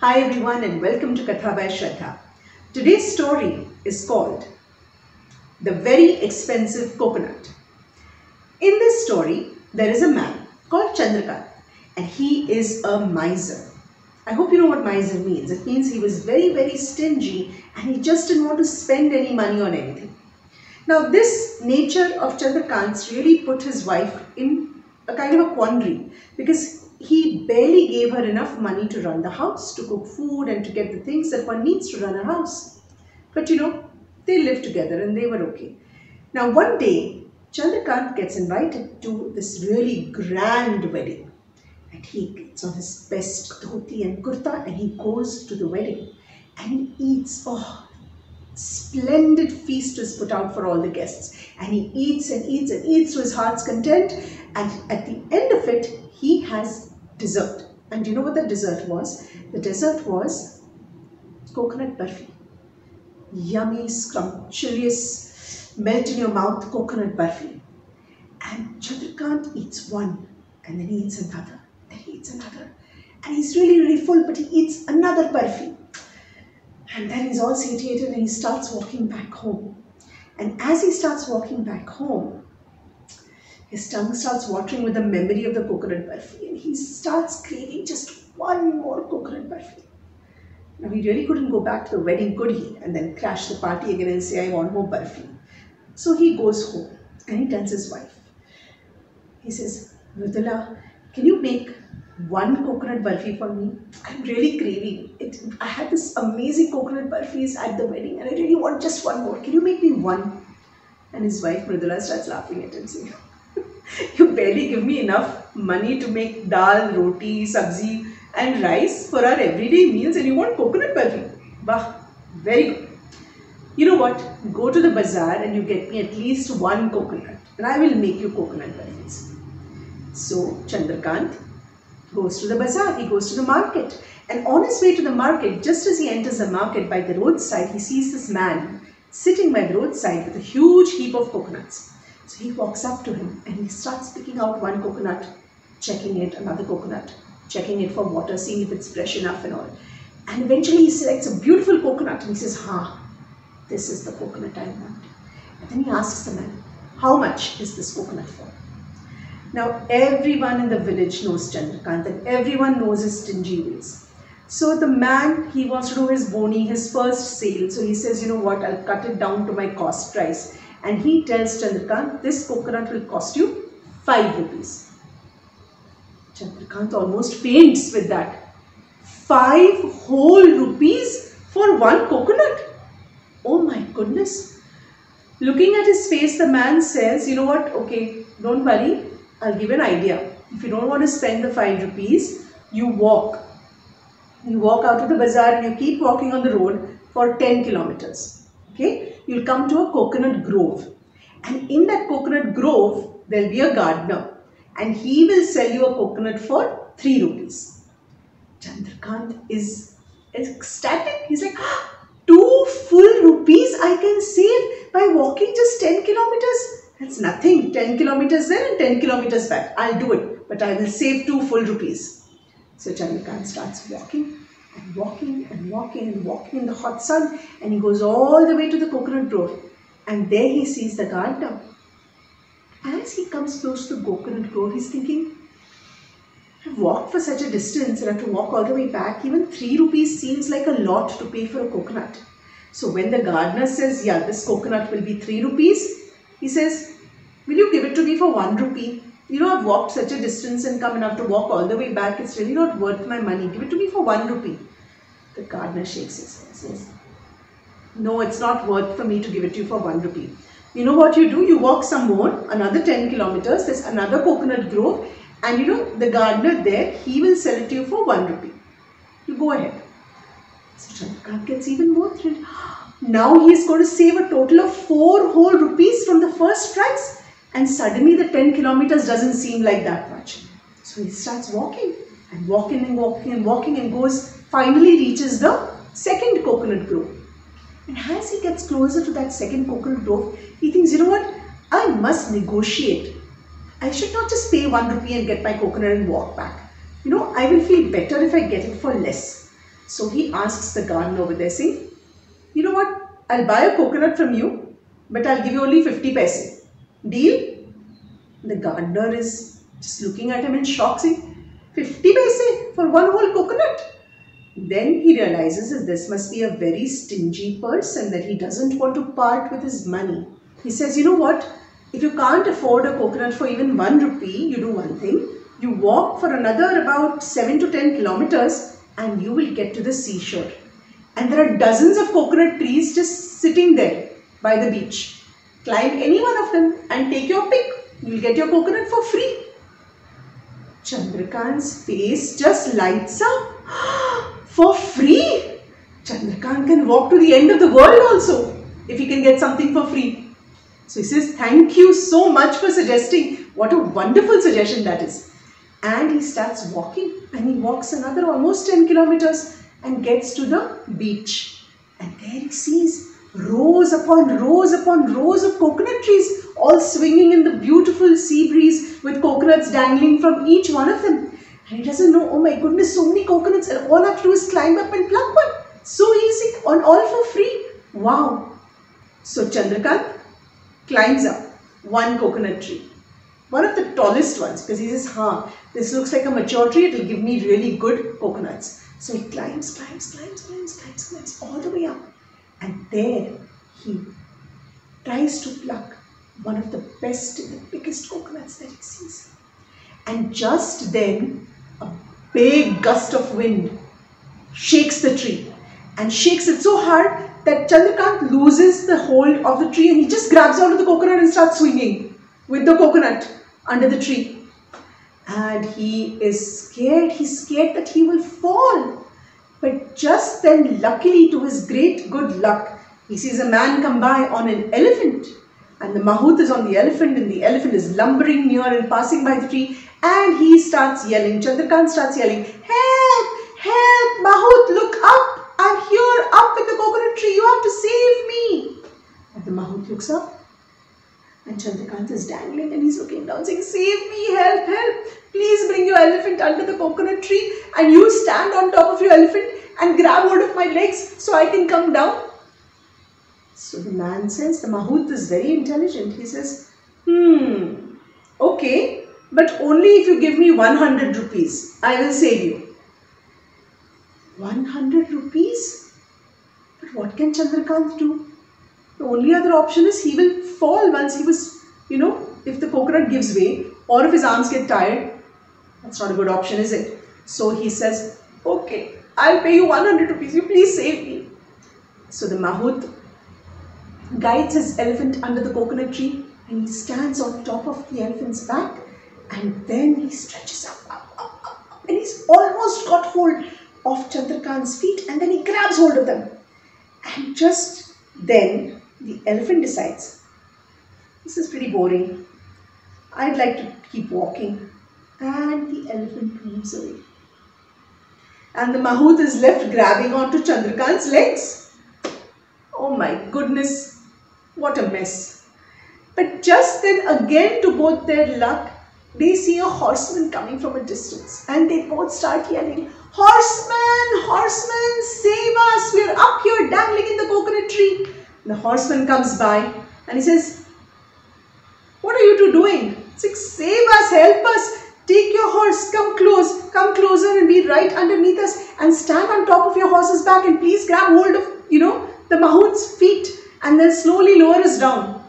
Hi everyone and welcome to Katha by Shraddha. Today's story is called The Very Expensive Coconut. In this story, there is a man called Chandrakant and he is a miser. I hope you know what miser means. It means he was very stingy and he just didn't want to spend any money on anything. Now this nature of Chandrakant's really put his wife in a kind of a quandary because he barely gave her enough money to run the house, to cook food and to get the things that one needs to run a house. But they lived together and they were okay. Now one day, Chandrakant gets invited to this really grand wedding. And he gets on his best dhoti and kurta and he goes to the wedding. And he eats, splendid feast is put out for all the guests. And he eats and eats and eats to his heart's content. And at the end of it, he has dessert. And do you know what the dessert was? The dessert was coconut barfi. Yummy, scrumptious, melt in your mouth coconut barfi. And Chandrakant eats one and then he eats another. Then he eats another. And he's really full, but he eats another barfi. And then he's all satiated and he starts walking back home. And as he starts walking back home, his tongue starts watering with the memory of the coconut barfi and he starts craving just one more coconut barfi. Now he really couldn't go back to the wedding, could he? And then crash the party again and say, I want more barfi. So he goes home and he tells his wife. He says, Mridula, can you make one coconut barfi for me? I'm really craving it. I had this amazing coconut barfis at the wedding and I really want just one more. Can you make me one? And his wife Mridula starts laughing at him saying, you barely give me enough money to make dal, roti, sabzi and rice for our everyday meals and you want coconut barfi? Bah, very good. You know what? Go to the bazaar and you get me at least one coconut and I will make you coconut barfis. So Chandrakant goes to the bazaar, he goes to the market and on his way to the market, just as he enters the market by the roadside, he sees this man sitting by the roadside with a huge heap of coconuts. So he walks up to him and he starts picking out one coconut, checking it, another coconut, checking it for water, seeing if it's fresh enough and all. And eventually he selects a beautiful coconut and he says, this is the coconut I want. And then he asks the man, how much is this coconut for? Now everyone in the village knows Chandrakant and everyone knows his stingy ways. So the man, he wants to do his boni, his first sale. So he says, you know what, I'll cut it down to my cost price. And he tells Chandrakant, this coconut will cost you 5 rupees. Chandrakant almost faints with that. 5 whole rupees for one coconut? Oh my goodness. Looking at his face, the man says, you know what, okay, don't worry, I'll give an idea. If you don't want to spend the 5 rupees, you walk. You walk out of the bazaar and you keep walking on the road for 10 kilometers. Okay? You'll come to a coconut grove. And in that coconut grove, there'll be a gardener. And he will sell you a coconut for 3 rupees. Chandrakant is ecstatic. He's like, 2 full rupees I can save by walking just 10 kilometers. That's nothing. 10 kilometers there and 10 kilometers back. I'll do it. But I will save 2 full rupees. So Chandrakant starts walking and walking and walking and walking in the hot sun and he goes all the way to the coconut grove and there he sees the gardener. As he comes close to the coconut grove, he's thinking, I've walked for such a distance and I have to walk all the way back. Even 3 rupees seems like a lot to pay for a coconut. So when the gardener says, yeah, this coconut will be 3 rupees, he says, will you give it to me for 1 rupee? I've walked such a distance and come and have to walk all the way back. It's really not worth my money. Give it to me for 1 rupee. The gardener shakes his head and says, no, it's not worth for me to give it to you for 1 rupee. You know what you do? You walk some more, another 10 kilometers. There's another coconut grove. And the gardener there, he will sell it to you for 1 rupee. You go ahead. So Chandrakant gets even more thrilled. Now he is going to save a total of 4 whole rupees from the first price. And suddenly the 10 kilometers doesn't seem like that much. So he starts walking and walking and walking and walking and finally reaches the second coconut grove. And as he gets closer to that second coconut grove, he thinks, you know what, I must negotiate. I should not just pay 1 rupee and get my coconut and walk back. I will feel better if I get it for less. So he asks the gardener over there, saying, you know what, I'll buy a coconut from you, but I'll give you only 50 paise. Deal? The gardener is just looking at him in shock, saying, 50 paise for one whole coconut? Then he realizes that this must be a very stingy person, that he doesn't want to part with his money. He says, you know what, if you can't afford a coconut for even 1 rupee, you do one thing. You walk for another about 7 to 10 kilometers and you will get to the seashore. And there are dozens of coconut trees just sitting there by the beach. Climb any one of them and take your pick. You will get your coconut for free. Chandrakant's face just lights up. For free? Chandrakant can walk to the end of the world also if he can get something for free. So he says, thank you so much for suggesting. What a wonderful suggestion that is. And he starts walking, and he walks another almost 10 kilometers and gets to the beach. And there he sees rows upon rows upon rows of coconut trees, all swinging in the beautiful sea breeze with coconuts dangling from each one of them. And he doesn't know, oh my goodness, so many coconuts, and all I have to do is climb up and pluck one. So easy, and all for free. Wow. So Chandrakant climbs up one coconut tree, one of the tallest ones, because he says, this looks like a mature tree, it will give me really good coconuts. So he climbs all the way up, and there he tries to pluck one of the best and the biggest coconuts that he sees. And just then a big gust of wind shakes the tree, and shakes it so hard that Chandrakant loses the hold of the tree, and he just grabs onto the coconut and starts swinging with the coconut under the tree. And he is scared. He's scared that he will fall. But just then, luckily, to his great good luck, he sees a man come by on an elephant. And the mahout is on the elephant, and the elephant is lumbering near and passing by the tree. And he starts yelling. Chandrakant starts yelling, help! Help! Mahout, look up! I'm here, up with the coconut tree. You have to save me. And the mahout looks up. And Chandrakant is dangling, and he's looking down saying, save me, help, help. Please bring your elephant under the coconut tree, and you stand on top of your elephant and grab hold of my legs so I can come down. So the man says, the mahout is very intelligent. He says, okay, but only if you give me 100 rupees, I will save you. 100 rupees? But what can Chandrakant do? The only other option is he will fall once he was, if the coconut gives way, or if his arms get tired. That's not a good option, is it? So he says, okay, I'll pay you 100 rupees. You please save me. So the mahout guides his elephant under the coconut tree, and he stands on top of the elephant's back, and then he stretches up, and he's almost got hold of Chandrakant's feet, and then he grabs hold of them. And just then, the elephant decides, this is pretty boring. I'd like to keep walking. And the elephant moves away. And the mahout is left grabbing onto Chandrakant's legs. Oh my goodness, what a mess. But just then, again, to both their luck, they see a horseman coming from a distance. And they both start yelling, horseman, horseman, save us. We're up here dangling in the coconut tree. The horseman comes by and he says, what are you two doing? He says, save us, help us. Take your horse, come closer and be right underneath us, and stand on top of your horse's back, and please grab hold of, the mahout's feet, and then slowly lower us down,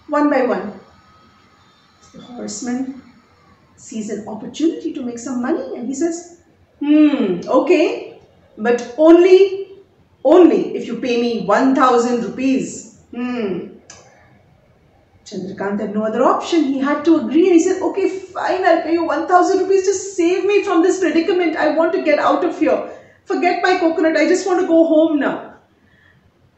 one by one. The horseman sees an opportunity to make some money, and he says, okay, but only if you pay me 1,000 rupees. Chandrakant had no other option. He had to agree, and he said, okay, fine, I'll pay you 1,000 rupees. Just save me from this predicament. I want to get out of here. Forget my coconut. I just want to go home now.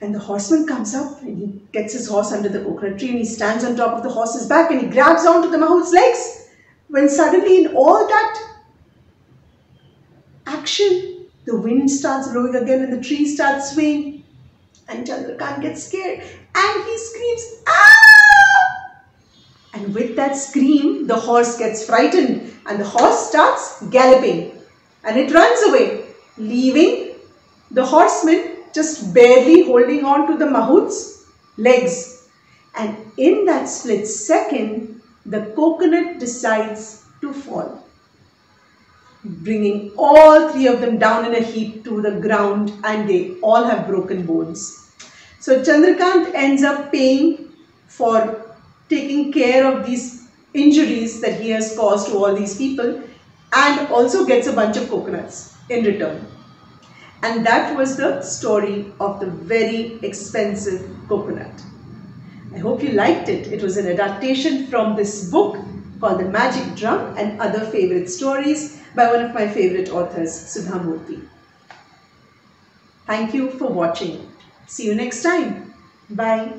And the horseman comes up, and he gets his horse under the coconut tree, and he stands on top of the horse's back, and he grabs onto the mahout's legs. When suddenly, in all that action, the wind starts blowing again, and the tree starts swaying. And Chandrakant gets scared, and he screams, ah! And with that scream, the horse gets frightened, and the horse starts galloping, and it runs away, leaving the horseman just barely holding on to the mahout's legs. And in that split second, the coconut decides to fall, bringing all three of them down in a heap to the ground, and they all have broken bones. So Chandrakant ends up paying for taking care of these injuries that he has caused to all these people, and also gets a bunch of coconuts in return. And that was the story of the very expensive coconut. I hope you liked it. It was an adaptation from this book called The Magic Drum and Other Favorite Stories by one of my favorite authors, Sudha Murthy. Thank you for watching. See you next time. Bye.